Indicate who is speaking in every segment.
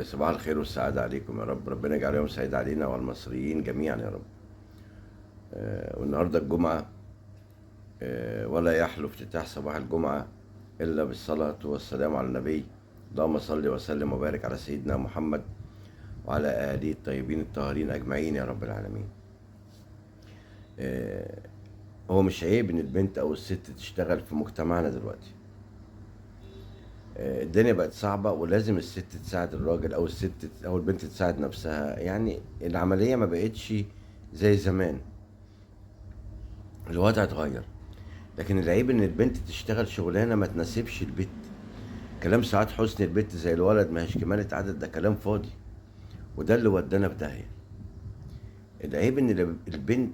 Speaker 1: صباح الخير والسعادة عليكم يا رب. ربنا يجعل يوم سعيد علينا وعلى المصريين جميعا يا رب. والنهاردة الجمعة. ولا يحلو افتتاح صباح الجمعة إلا بالصلاة والسلام على النبي. اللهم صل وسلم وبارك على سيدنا محمد وعلى آله الطيبين الطاهرين أجمعين يا رب العالمين. آه، هو مش عيب إن البنت أو الست تشتغل في مجتمعنا دلوقتي. الدنيا بقت صعبة ولازم الست تساعد الراجل أو الست أو البنت تساعد نفسها، يعني العملية ما بقتش زي زمان. الوضع اتغير. لكن العيب ان البنت تشتغل شغلانه ما تناسبش البيت. كلام سعاد حسني البت زي الولد ما هيش كمالة عدد، ده كلام فاضي. وده اللي ودانا في داهيه. العيب ان البنت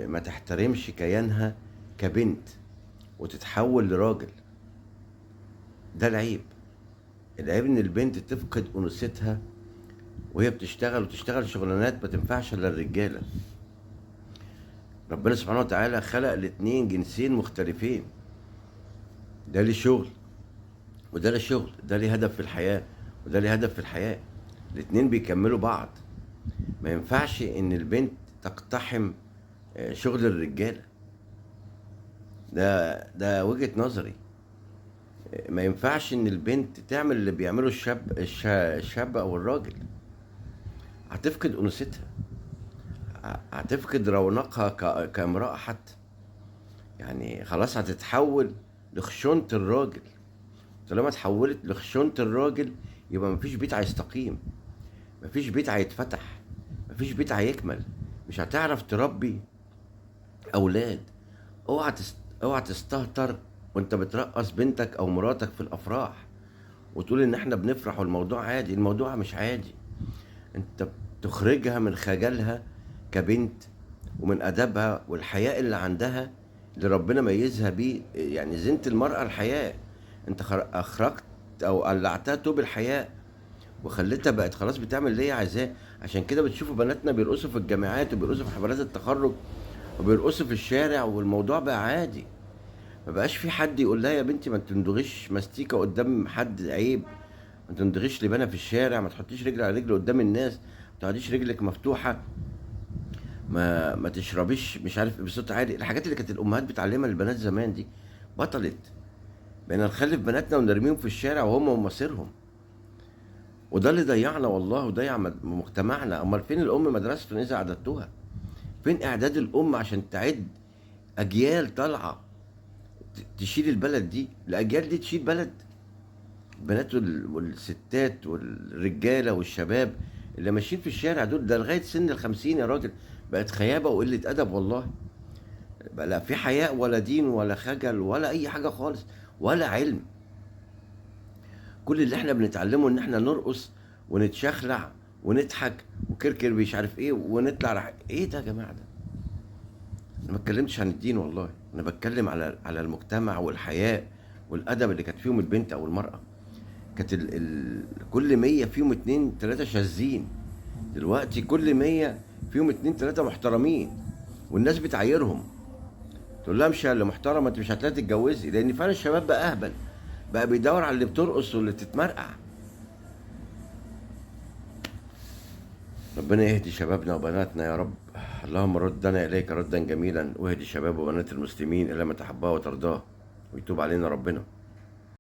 Speaker 1: ما تحترمش كيانها كبنت وتتحول لراجل. ده العيب. العيب ان البنت تفقد انوثتها وهي بتشتغل وتشتغل شغلانات ما تنفعش الا الرجاله. ربنا سبحانه وتعالى خلق الاتنين جنسين مختلفين. ده ليه شغل وده ليه شغل، ده ليه هدف في الحياة وده ليه هدف في الحياة. الاتنين بيكملوا بعض. ما ينفعش ان البنت تقتحم شغل الرجالة. ده وجهة نظري. ما ينفعش ان البنت تعمل اللي بيعمله الشاب او الراجل. هتفقد انوثتها. هتفقد رونقها كامرأة حتى. يعني خلاص هتتحول لخشونة الراجل. طالما اتحولت لخشونة الراجل يبقى مفيش بيت هيستقيم، مفيش بيت هيتفتح، مفيش بيت هيكمل. مش هتعرف تربي اولاد. اوعى تستهتر وانت بترقص بنتك او مراتك في الافراح وتقول ان احنا بنفرح والموضوع عادي. الموضوع مش عادي. انت بتخرجها من خجلها كبنت ومن ادبها والحياء اللي عندها اللي ربنا ميزها بيه. يعني زينة المرأة الحياء. انت اخرجت او قلعتها توب الحياء وخليتها بقت خلاص بتعمل اللي هي عايزاه. عشان كده بتشوفوا بناتنا بيرقصوا في الجامعات وبيرقصوا في حفلات التخرج وبيرقصوا في الشارع والموضوع بقى عادي. ما بقاش في حد يقول لها يا بنتي ما تندغيش مستيكه قدام حد، عيب. ما تندغيش لبانه في الشارع، ما تحطيش رجل على رجل قدام الناس، ما تقعديش رجلك مفتوحه، ما تشربيش مش عارف ايه بصوت عالي. الحاجات اللي كانت الامهات بتعلمها للبنات زمان دي بطلت. بقينا نخلف بناتنا ونرميهم في الشارع وهم مصيرهم. وده اللي ضيعنا والله وضيع مجتمعنا. امال فين الام مدرسة اذا اعددتها؟ فين اعداد الام عشان تعد اجيال طالعه تشيل البلد دي؟ الاجيال دي تشيل بلد. البنات والستات والرجاله والشباب اللي ماشيين في الشارع دول ده لغايه سن ال50 يا راجل. بقت خيابه وقله ادب والله. بقى لا في حياء ولا دين ولا خجل ولا اي حاجه خالص ولا علم. كل اللي احنا بنتعلمه ان احنا نرقص ونتشخلع ونضحك وكركر مش عارف ايه ونطلع ايه ده يا جماعه ده؟ انا ما اتكلمتش عن الدين والله. انا بتكلم على المجتمع والحياء والادب اللي كانت فيهم البنت او المراه. كانت كل 100 فيهم اتنين تلاته شاذين. دلوقتي كل 100 فيهم اتنين تلاته محترمين والناس بتعايرهم. تقول لها مش اللي محترمه انت مش هتلاقي تتجوزي، لان فعلا الشباب بقى اهبل. بقى بيدور على اللي بترقص واللي تتمرقع. ربنا يهدي شبابنا وبناتنا يا رب. اللهم ردنا إليك ردا جميلا واهدي شباب وبنات المسلمين إلى ما تحباه وترضاه ويتوب علينا ربنا.